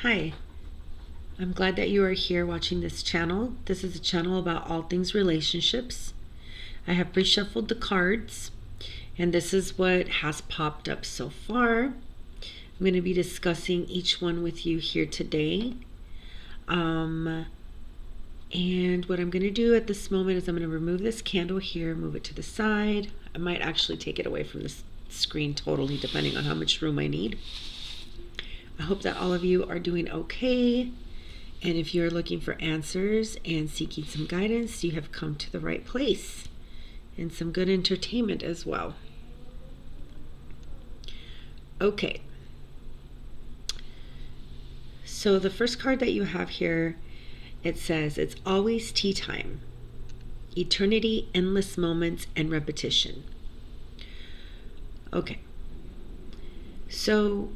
Hi, I'm glad that you are here watching this channel. This is a channel about all things relationships. I have reshuffled the cards, and this is what has popped up so far. I'm going to be discussing each one with you here today. And what I'm going to do at this moment is I'm going to remove this candle here, move it to the side. I might actually take it away from the screen totally, depending on how much room I need. I hope that all of you are doing okay. And if you're looking for answers and seeking some guidance, you have come to the right place, and some good entertainment as well. Okay. So the first card that you have here, it says, it's always tea time. Eternity, endless moments, and repetition. Okay. So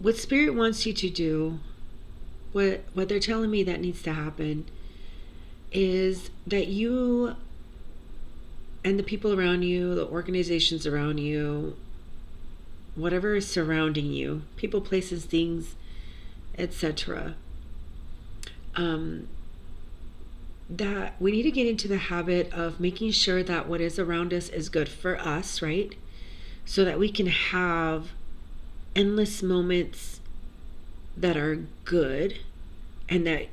what Spirit wants you to do, what they're telling me that needs to happen, is that you and the people around you, the organizations around you, whatever is surrounding you, people, places, things, etc., that we need to get into the habit of making sure that what is around us is good for us, right? So that we can have endless moments that are good and that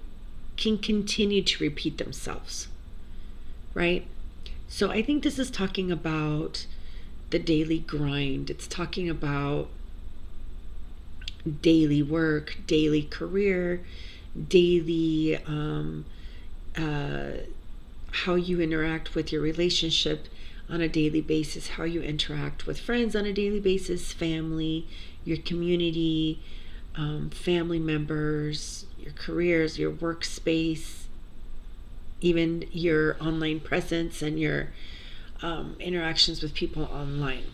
can continue to repeat themselves, right? So I think this is talking about the daily grind. It's talking about daily work, daily career, daily how you interact with your relationship on a daily basis, how you interact with friends on a daily basis, family, your community, family members, your careers, your workspace, even your online presence and your interactions with people online.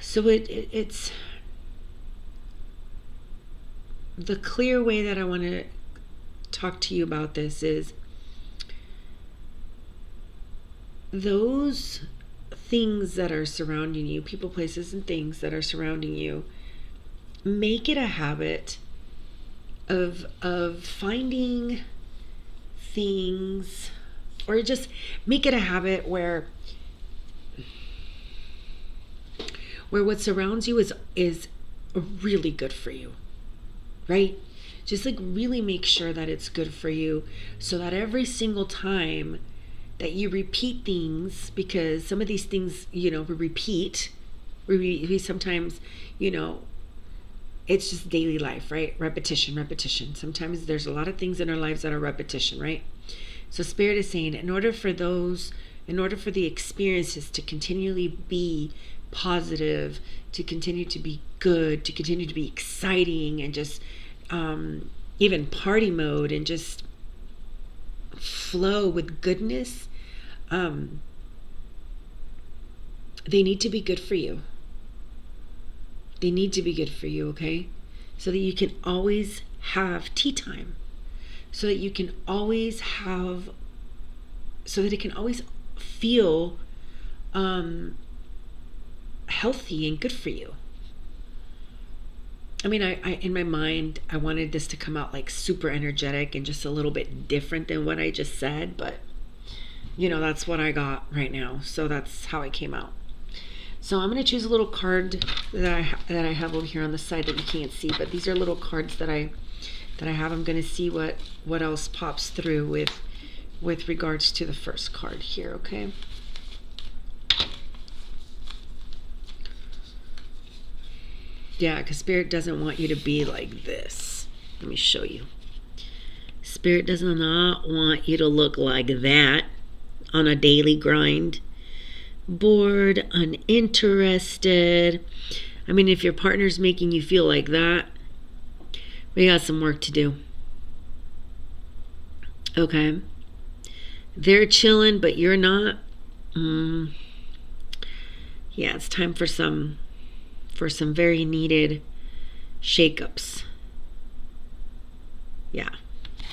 So it's the clear way that I want to talk to you about this is those things that are surrounding you, people, places, and things that are surrounding you, make it a habit of finding things, or just make it a habit where what surrounds you is really good for you, right? Just like really make sure that it's good for you, so that every single time that you repeat things, because some of these things, we repeat, we sometimes, it's just daily life, right? Repetition. Sometimes there's a lot of things in our lives that are repetition, right? So Spirit is saying, in order for the experiences to continually be positive, to continue to be good, to continue to be exciting, and just even party mode, and just flow with goodness, they need to be good for you. They need to be good for you, okay? So that you can always have tea time. So that you can always have, so that it can always feel healthy and good for you. I mean, I in my mind, I wanted this to come out like super energetic and just a little bit different than what I just said, but that's what I got right now. So that's how it came out. So I'm going to choose a little card that I have over here on the side that you can't see, but these are little cards that I have. I'm going to see what else pops through with regards to the first card here, okay? Yeah, because Spirit doesn't want you to be like this. Let me show you. Spirit does not want you to look like that on a daily grind. Bored, uninterested. I mean, if your partner's making you feel like that, we got some work to do. Okay? They're chilling, but you're not. Yeah, it's time for some very needed shakeups. Yeah.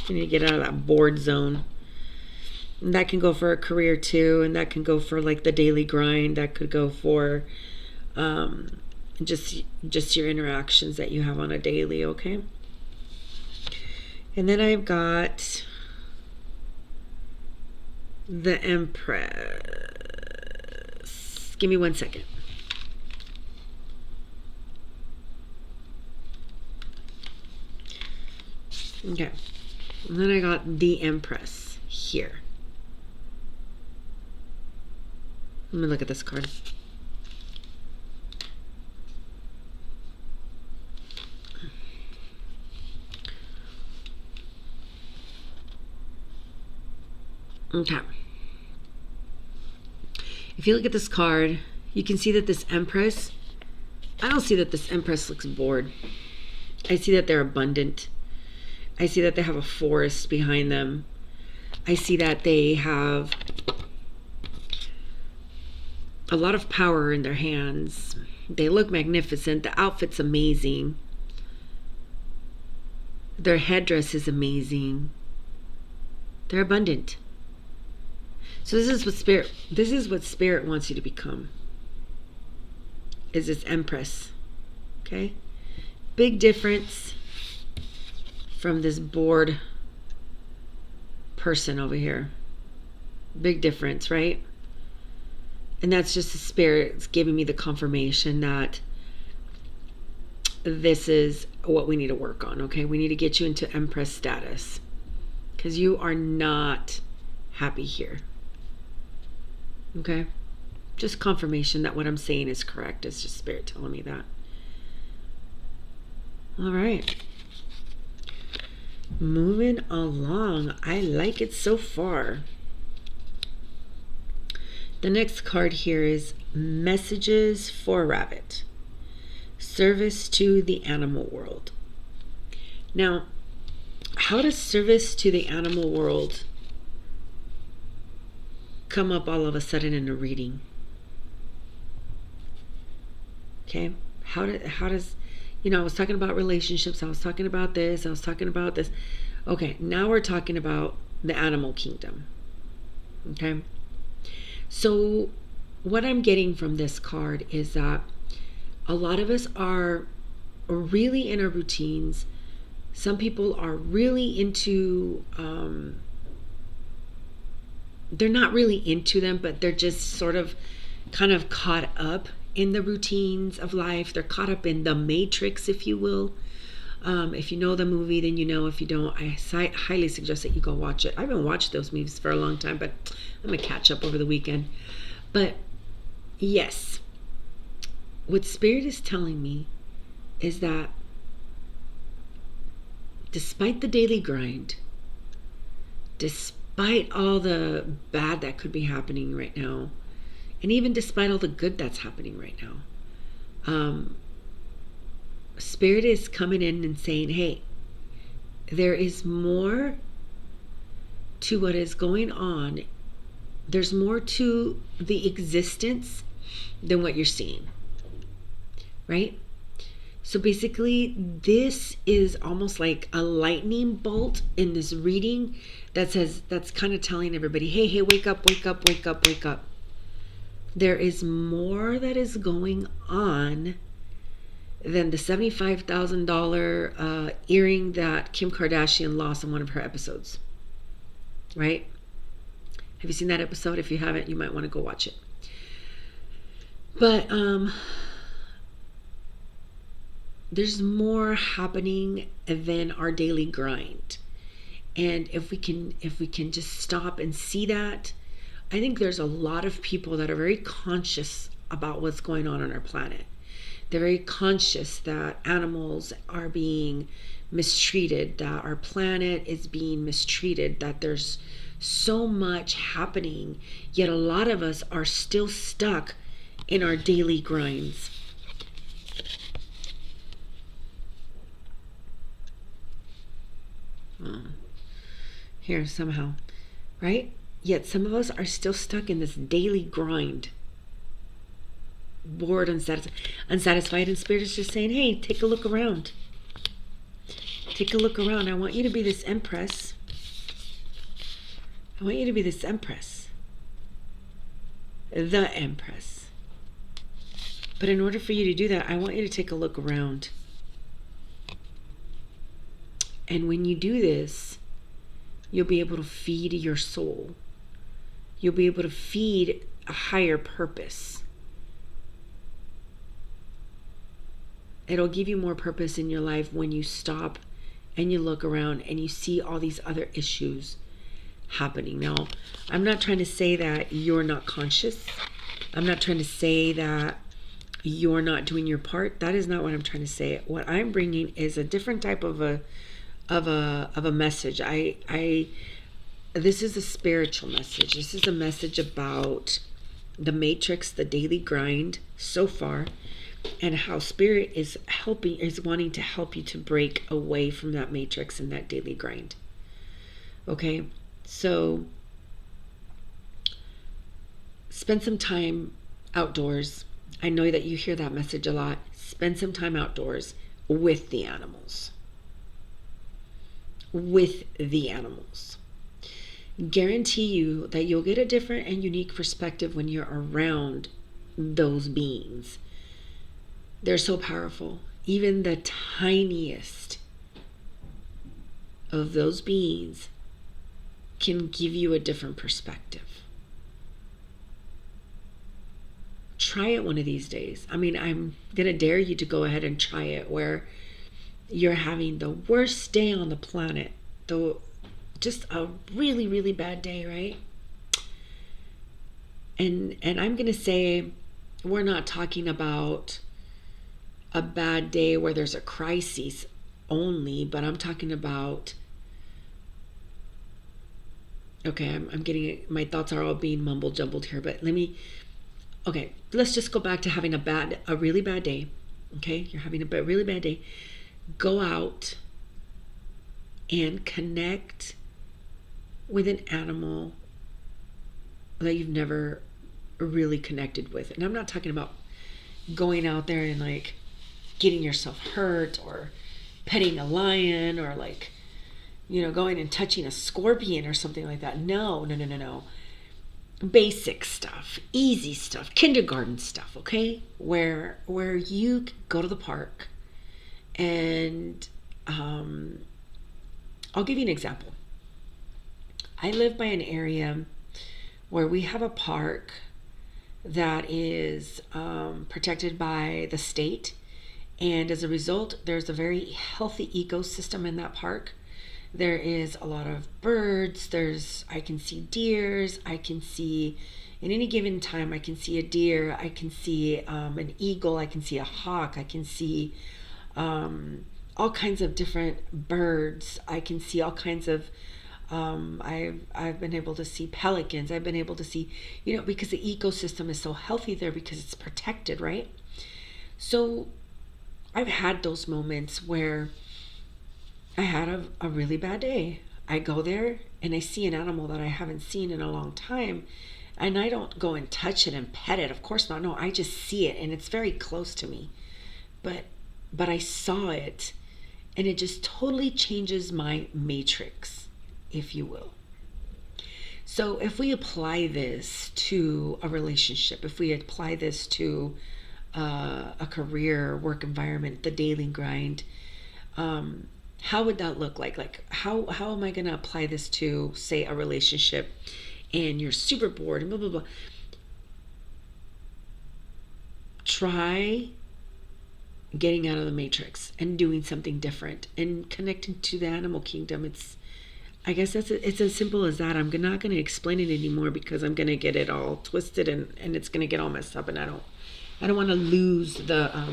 You need to get out of that bored zone. And that can go for a career too, and that can go for like the daily grind. That could go for just your interactions that you have on a daily, okay? And then I've got the Empress. Give me 1 second. Okay. And then I got the Empress here. Let me look at this card. Okay. If you look at this card, you can see that this Empress, I don't see that this Empress looks bored. I see that they're abundant. I see that they have a forest behind them. I see that they have a lot of power in their hands. They look magnificent. The outfit's amazing. Their headdress is amazing. They're abundant. So this is what spirit wants you to become. Is this Empress. Okay? Big difference from this bored person over here. Big difference, right? And that's just the spirit's giving me the confirmation that this is what we need to work on, okay? We need to get you into Empress status because you are not happy here. Okay? Just confirmation that what I'm saying is correct. It's just spirit telling me that. All right. Moving along. I like it so far. The next card here is Messages for Rabbit. Service to the animal world. Now, how does service to the animal world come up all of a sudden in a reading? Okay? How does, I was talking about relationships, I was talking about this, I was talking about this. Okay, now we're talking about the animal kingdom. Okay? So what I'm getting from this card is that a lot of us are really in our routines. Some people are really into, they're not really into them, but they're just sort of kind of caught up in the routines of life. They're caught up in the matrix, if you will. If you know the movie, then you know. If you don't, I highly suggest that you go watch it. I haven't watched those movies for a long time, but I'm going to catch up over the weekend. But yes, what Spirit is telling me is that despite the daily grind, despite all the bad that could be happening right now, and even despite all the good that's happening right now, Spirit is coming in and saying, hey, there is more to what is going on. There's more to the existence than what you're seeing, right? So basically, this is almost like a lightning bolt in this reading that's kind of telling everybody, hey, wake up, wake up, wake up, wake up. There is more that is going on than the $75,000 earring that Kim Kardashian lost in one of her episodes, right? Have you seen that episode? If you haven't, you might want to go watch it. But there's more happening than our daily grind. And if we can just stop and see that, I think there's a lot of people that are very conscious about what's going on our planet. They're very conscious that animals are being mistreated, that our planet is being mistreated, that there's so much happening, yet a lot of us are still stuck in our daily grinds. Here somehow, right? Yet some of us are still stuck in this daily grind. Bored, unsatisfied, and Spirit is just saying, hey, take a look around. Take a look around. I want you to be this Empress. I want you to be this Empress. The Empress. But in order for you to do that, I want you to take a look around. And when you do this, you'll be able to feed your soul. You'll be able to feed a higher purpose. It'll give you more purpose in your life when you stop and you look around and you see all these other issues happening. Now, I'm not trying to say that you're not conscious. I'm not trying to say that you're not doing your part. That is not what I'm trying to say. What I'm bringing is a different type of a message. This is a spiritual message. This is a message about the matrix, the daily grind so far, and how spirit is wanting to help you to break away from that matrix and that daily grind. Okay, so spend some time outdoors. I know that you hear that message a lot. Spend some time outdoors with the animals. Guarantee you that you'll get a different and unique perspective when you're around those beings. They're so powerful. Even the tiniest of those beings can give you a different perspective. Try it one of these days. I mean, I'm going to dare you to go ahead and try it where you're having the worst day on the planet. Just a really, really bad day, right? And I'm going to say we're not talking about a bad day where there's a crisis only, but I'm talking about, okay, I'm getting, my thoughts are all being mumble jumbled here, but let's just go back to having a really bad day. Okay, you're having a really bad day. Go out and connect with an animal that you've never really connected with. And I'm not talking about going out there and like getting yourself hurt or petting a lion or like, going and touching a scorpion or something like that. No. Basic stuff, easy stuff, kindergarten stuff, okay? Where you go to the park and I'll give you an example. I live by an area where we have a park that is protected by the state, and as a result, there's a very healthy ecosystem in that park. There is a lot of birds. I can see deers. I can see, in any given time, I can see a deer. I can see an eagle. I can see a hawk. I can see all kinds of different birds. I can see all kinds of, I've been able to see pelicans. I've been able to see, because the ecosystem is so healthy there because it's protected, right? So I've had those moments where I had a really bad day. I go there and I see an animal that I haven't seen in a long time, and I don't go and touch it and pet it. Of course not. No, I just see it and it's very close to me. But I saw it, and it just totally changes my matrix, if you will. So if we apply this to a relationship, if we apply this to a career, work environment, the daily grind, how would that look like? Like, how am I going to apply this to, say, a relationship, and you're super bored and blah, blah, blah. Try getting out of the matrix and doing something different and connecting to the animal kingdom. I guess it's as simple as that. I'm not going to explain it anymore because I'm going to get it all twisted and it's going to get all messed up, and I don't want to lose the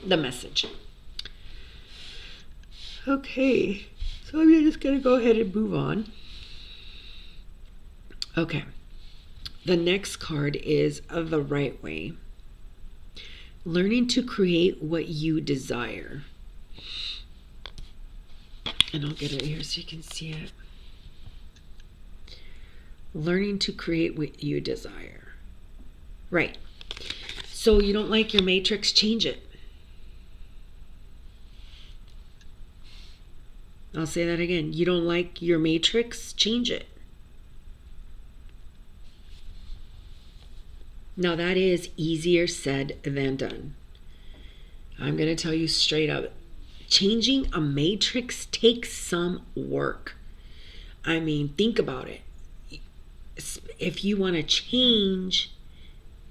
message. Okay, so I'm just going to go ahead and move on. Okay, the next card is the right way. Learning to create what you desire. And I'll get it here so you can see it. Learning to create what you desire. Right. So you don't like your matrix, change it. I'll say that again. You don't like your matrix, change it. Now, that is easier said than done. I'm going to tell you straight up, changing a matrix takes some work. I mean, think about it. If you want to change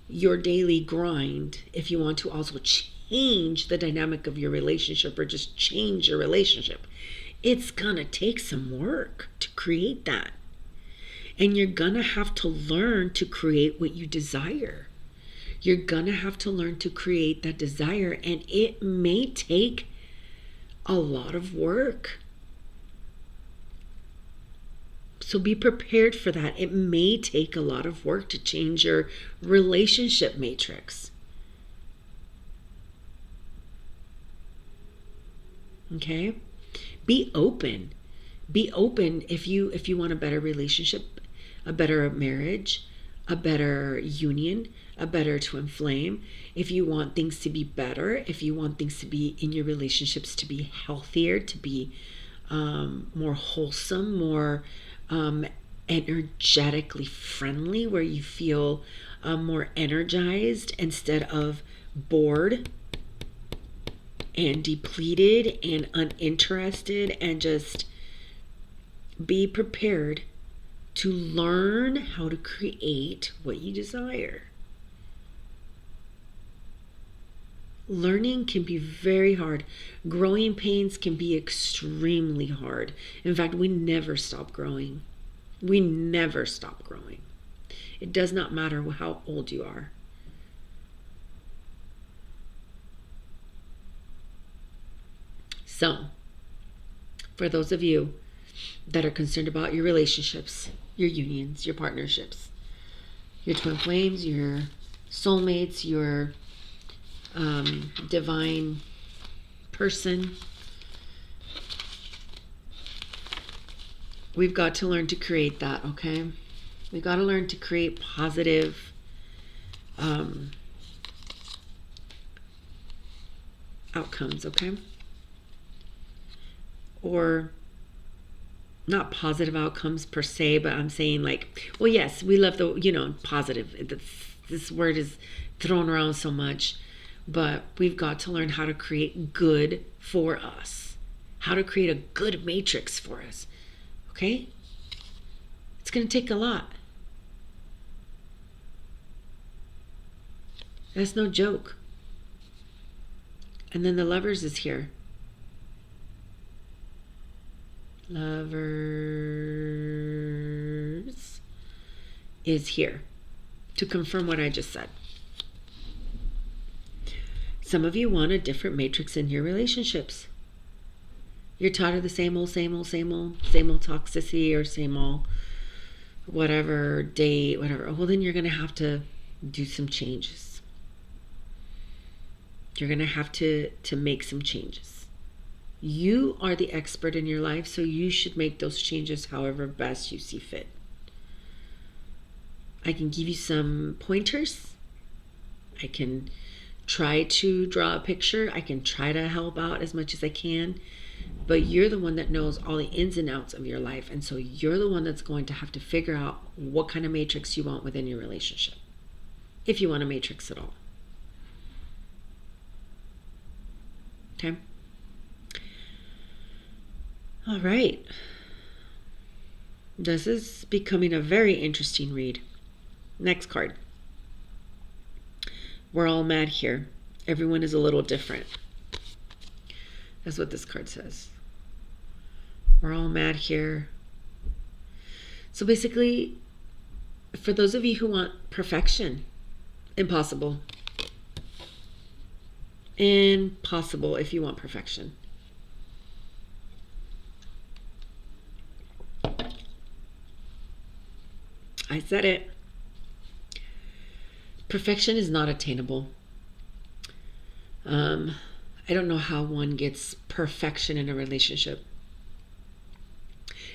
your daily grind, if you want to also change the dynamic of your relationship or just change your relationship, it's gonna take some work to create that. And you're gonna have to learn to create what you desire. You're gonna have to learn to create that desire, and it may take a lot of work. So be prepared for that. It may take a lot of work to change your relationship matrix. Okay? Be open. Be open if you want a better relationship, a better marriage, a better union, a better twin flame. If you want things to be better, if you want things to be in your relationships to be healthier, to be more wholesome, more energetically friendly, where you feel more energized instead of bored and depleted and uninterested, and just be prepared to learn how to create what you desire. Learning can be very hard. Growing pains can be extremely hard. In fact, we never stop growing. We never stop growing. It does not matter how old you are. So, for those of you that are concerned about your relationships, your unions, your partnerships, your twin flames, your soulmates, your divine person, we've got to learn to create that, okay? We've got to learn to create positive outcomes, okay? Or not positive outcomes per se, but I'm saying, like, well, yes, we love the, positive. This word is thrown around so much, but we've got to learn how to create good for us, how to create a good matrix for us, okay? It's going to take a lot. That's no joke. And then the Lovers is here. Lovers is here to confirm what I just said. Some of you want a different matrix in your relationships. You're tired of the same old toxicity, or same old whatever date, whatever. Well, then you're going to have to do some changes. You're going to have to make some changes. You are the expert in your life, so you should make those changes however best you see fit. I can give you some pointers. I can try to draw a picture. I can try to help out as much as I can. But you're the one that knows all the ins and outs of your life. And so you're the one that's going to have to figure out what kind of matrix you want within your relationship, if you want a matrix at all. Okay? All right. This is becoming a very interesting read. Next card. We're all mad here. Everyone is a little different. That's what this card says. We're all mad here. So basically, for those of you who want perfection, impossible. Impossible if you want perfection. I said it. Perfection is not attainable. I don't know how one gets perfection in a relationship.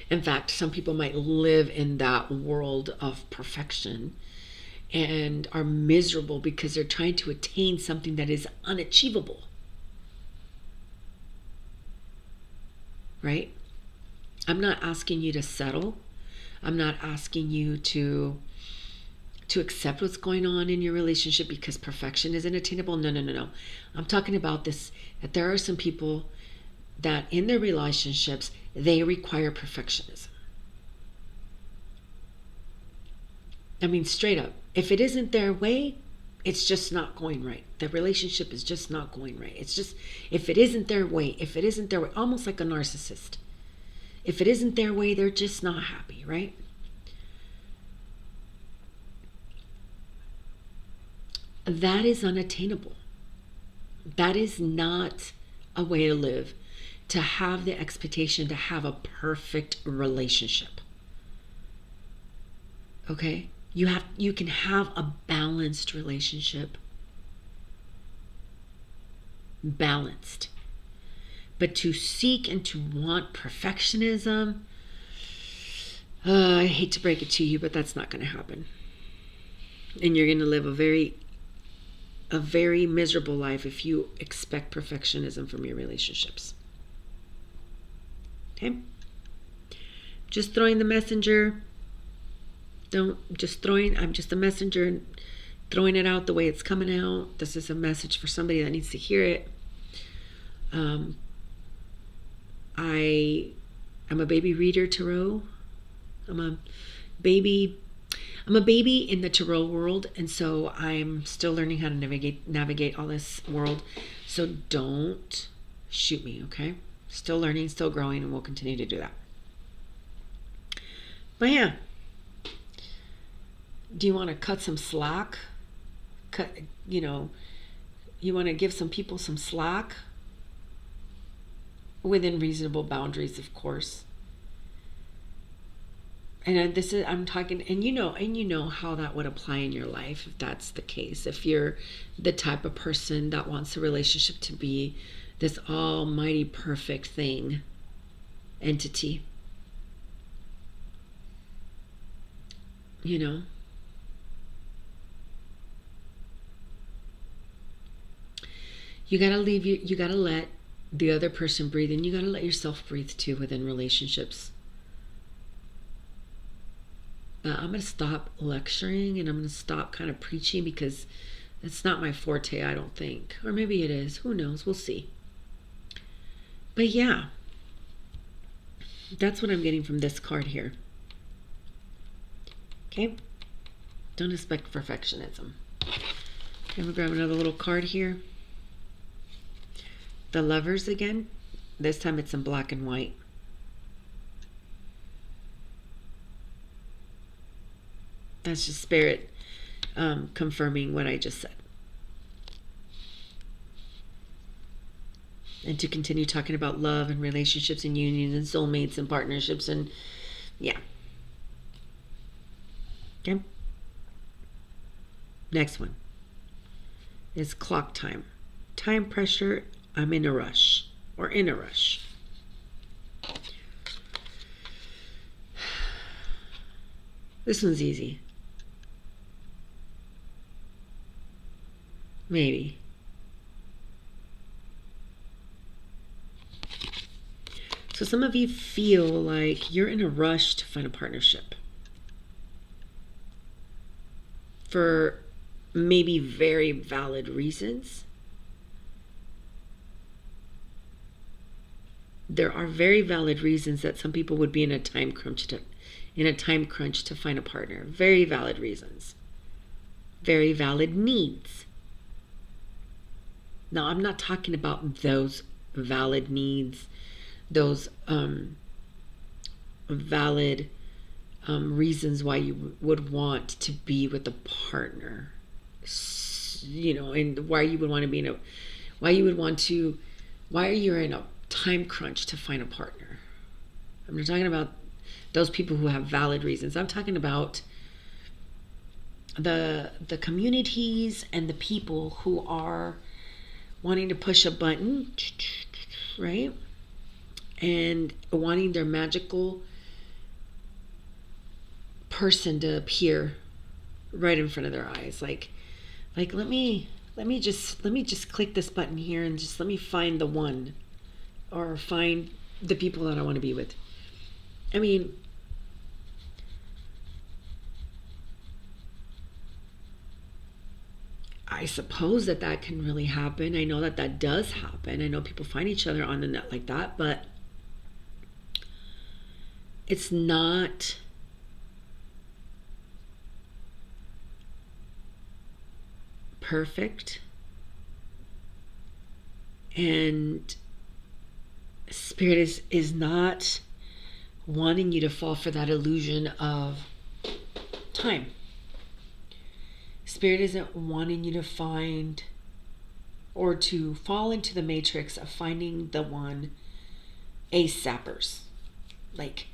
In fact, some people might live in that world of perfection and are miserable because they're trying to attain something that is unachievable. Right? I'm not asking you to settle. I'm not asking you to to accept what's going on in your relationship because perfection isn't attainable. No. I'm talking about this, that there are some people that in their relationships, they require perfectionism. I mean, straight up, if it isn't their way, it's just not going right. The relationship is just not going right. It's just, if it isn't their way, almost like a narcissist. If it isn't their way, they're just not happy, right? That is unattainable. That is not a way to live, to have the expectation to have a perfect relationship. Okay? You can have a balanced relationship. Balanced. But to seek and to want perfectionism, I hate to break it to you, but that's not going to happen. And you're going to live a very miserable life if you expect perfectionism from your relationships. Okay? Just throwing the messenger. I'm just a messenger and throwing it out the way it's coming out. This is a message for somebody that needs to hear it. I'm a baby reader tarot. I'm a baby in the tarot world, and so I'm still learning how to navigate all this world. So don't shoot me, okay? Still learning, still growing, and we'll continue to do that. But yeah, do you want to cut some slack? You want to give some people some slack within reasonable boundaries, of course. And I'm talking, and you know how that would apply in your life if that's the case. If you're the type of person that wants a relationship to be this almighty perfect entity. You gotta let the other person breathe, and you gotta let yourself breathe too within relationships. I'm going to stop lecturing and I'm going to stop kind of preaching because it's not my forte, I don't think. Or maybe it is. Who knows? We'll see. But yeah, that's what I'm getting from this card here. Okay? Don't expect perfectionism. Okay, I'm going to grab another little card here. The Lovers again. This time it's in black and white. That's just spirit confirming what I just said. And to continue talking about love and relationships and unions and soulmates and partnerships and yeah. Okay. Next one is clock time. Time pressure. I'm in a rush or in a rush. This one's easy. Maybe. So some of you feel like you're in a rush to find a partnership for maybe very valid reasons. There are very valid reasons that some people would be in a time crunch to find a partner. Very valid reasons. Very valid needs. Now, I'm not talking about those valid needs, those valid reasons why you would want to be with a partner, and why you would want to be why you're in a time crunch to find a partner. I'm not talking about those people who have valid reasons. I'm talking about the communities and the people who are wanting to push a button, right? And wanting their magical person to appear right in front of their eyes. Like let me just click this button here and just let me find the one, or find the people that I want to be with. I mean, I suppose that that can really happen. I know that that does happen. I know people find each other on the net like that, but it's not perfect. And Spirit is not wanting you to fall for that illusion of time. Spirit isn't wanting you to find or to fall into the matrix of finding the one ASAPers. Like,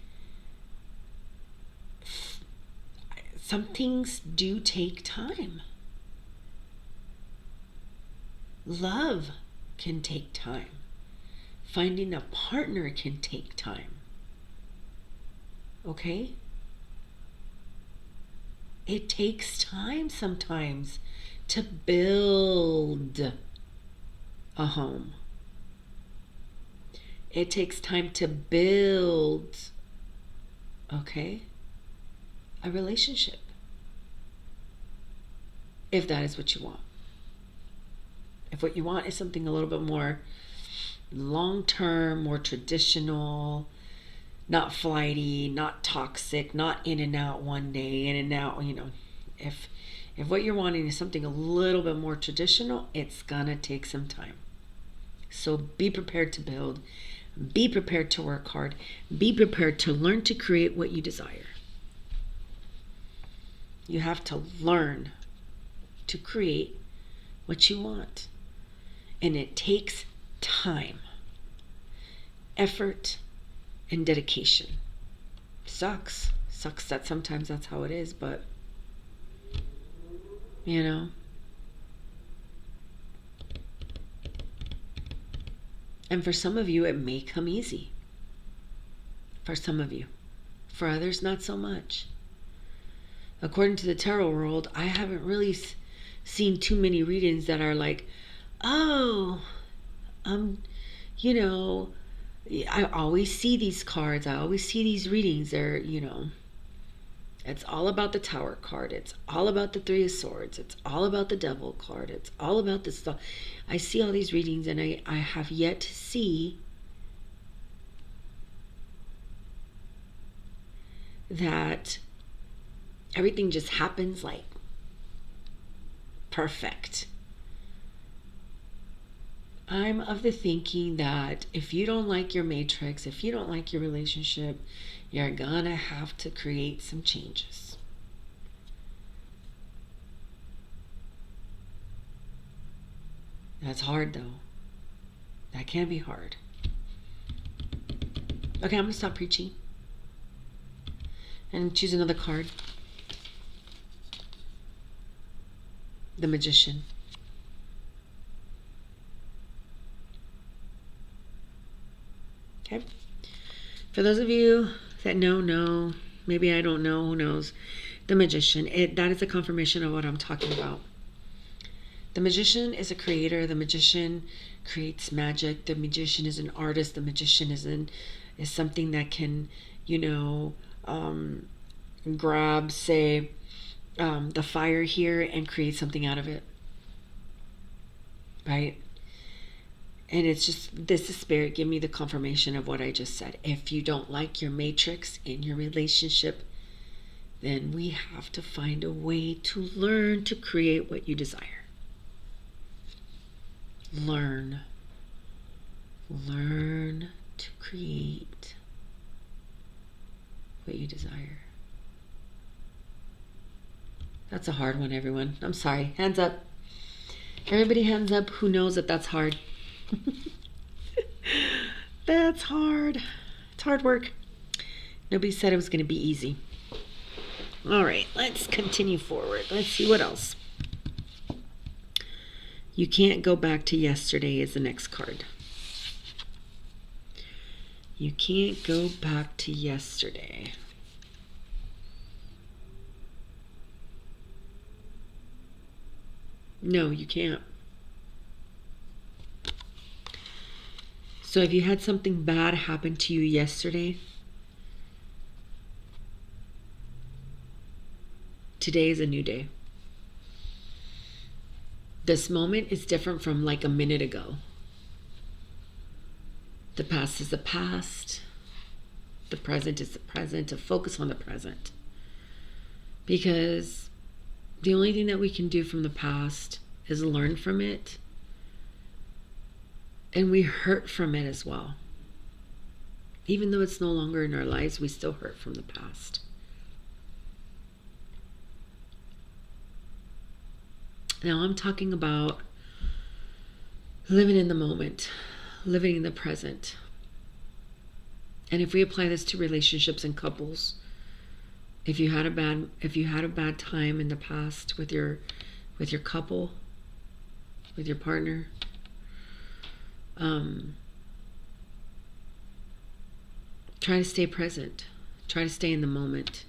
some things do take time. Love can take time. Finding a partner can take time. Okay? It takes time sometimes to build a home. It takes time to build, okay, a relationship. If that is what you want. If what you want is something a little bit more long-term, more traditional, not flighty, not toxic, not in and out one day, in and out, if what you're wanting is something a little bit more traditional, it's gonna take some time. So be prepared to build, be prepared to work hard, be prepared to learn to create what you desire. You have to learn to create what you want. And it takes time, effort, and dedication. Sucks that sometimes that's how it is, but and for some of you it may come easy. For some of you. For others, not so much. According to the tarot world, I haven't really seen too many readings that are like, oh, I always see these cards. I always see these readings. They're, it's all about the Tower card. It's all about the Three of Swords. It's all about the Devil card. It's all about this stuff. I see all these readings and I have yet to see that everything just happens like perfect. I'm of the thinking that if you don't like your matrix, if you don't like your relationship, you're gonna have to create some changes. That's hard though. That can be hard. Okay, I'm gonna stop preaching and choose another card. The Magician. Okay. For those of you that know, maybe I don't know, who knows, the Magician, that is a confirmation of what I'm talking about. The Magician is a creator. The Magician creates magic. The Magician is an artist. The Magician is something that can, grab, say, the fire here and create something out of it. Right? And it's just, this is Spirit, give me the confirmation of what I just said. If you don't like your matrix in your relationship, then we have to find a way to learn to create what you desire. Learn to create what you desire. That's a hard one, everyone. I'm sorry. Hands up. Everybody hands up who knows that that's hard. That's hard. It's hard work. Nobody said it was going to be easy. All right, let's continue forward. Let's see what else. You can't go back to yesterday is the next card. You can't go back to yesterday. No, you can't. So if you had something bad happen to you yesterday, today is a new day. This moment is different from like a minute ago. The past is the past. The present is the present. To focus on the present. Because the only thing that we can do from the past is learn from it. And we hurt from it as well. Even though it's no longer in our lives, we still hurt from the past. Now I'm talking about living in the moment, living in the present. And if we apply this to relationships and couples, if you had a bad time in the past with your couple, with your partner, try to stay present. Try to stay in the moment.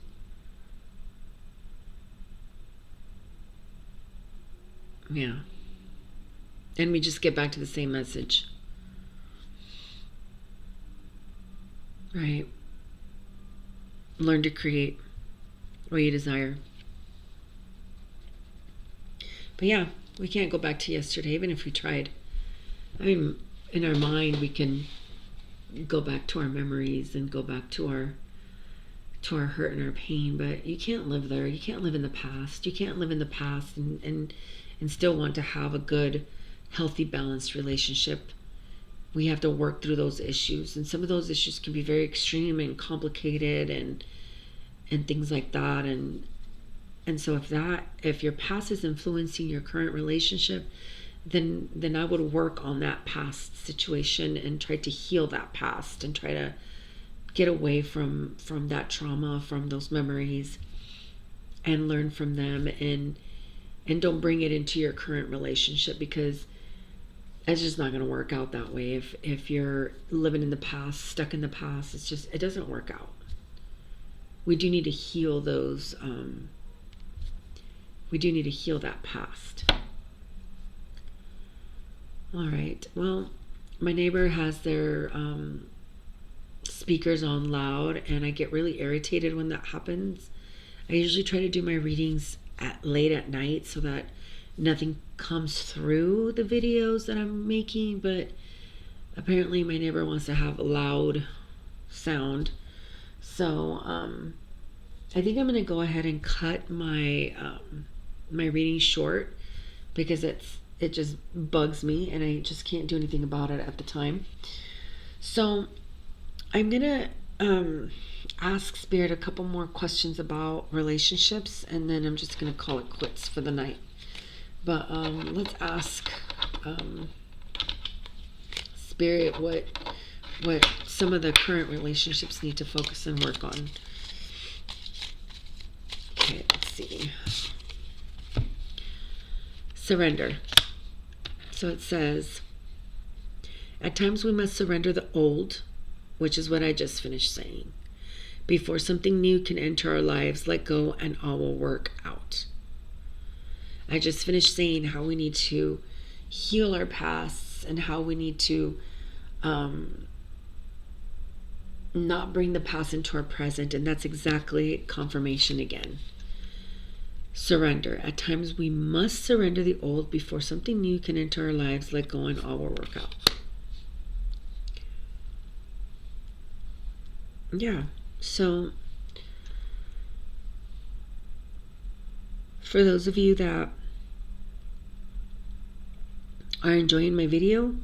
Yeah. And we just get back to the same message. Right. Learn to create what you desire. But yeah, we can't go back to yesterday, even if we tried. I mean, in our mind, we can go back to our memories and go back to our hurt and our pain, but you can't live there. You can't live in the past. You can't live in the past and still want to have a good, healthy, balanced relationship. We have to work through those issues, and some of those issues can be very extreme and complicated and things like that. And so if your past is influencing your current relationship, then I would work on that past situation and try to heal that past and try to get away from that trauma, from those memories, and learn from them, and don't bring it into your current relationship, because it's just not going to work out that way. If you're living in the past, stuck in the past, it doesn't work out. We do need to heal those. We do need to heal that past. All right. Well, my neighbor has their speakers on loud, and I get really irritated when that happens. I usually try to do my readings late at night so that nothing comes through the videos that I'm making, but apparently my neighbor wants to have loud sound. So I think I'm going to go ahead and cut my my reading short, because it just bugs me and I just can't do anything about it at the time. So I'm going to ask Spirit a couple more questions about relationships, and then I'm just going to call it quits for the night. But let's ask Spirit what some of the current relationships need to focus and work on. Okay, let's see. Surrender. So it says, at times we must surrender the old, which is what I just finished saying. Before something new can enter our lives, let go and all will work out. I just finished saying how we need to heal our pasts and how we need to not bring the past into our present. And that's exactly confirmation again. Surrender. At times we must surrender the old before something new can enter our lives. Let go and all will work out. Yeah. So for those of you that are enjoying my video,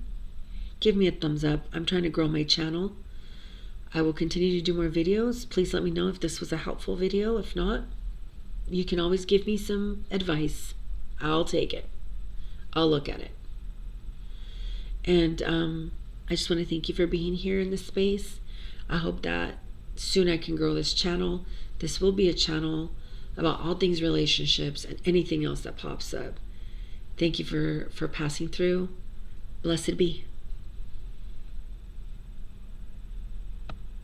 give me a thumbs up. I'm trying to grow my channel. I will continue to do more videos. Please let me know if this was a helpful video. If not, you can always give me some advice. I'll take it. I'll look at it. And I just want to thank you for being here in this space. I hope that soon I can grow this channel. This will be a channel about all things relationships and anything else that pops up. Thank you for passing through. Blessed be.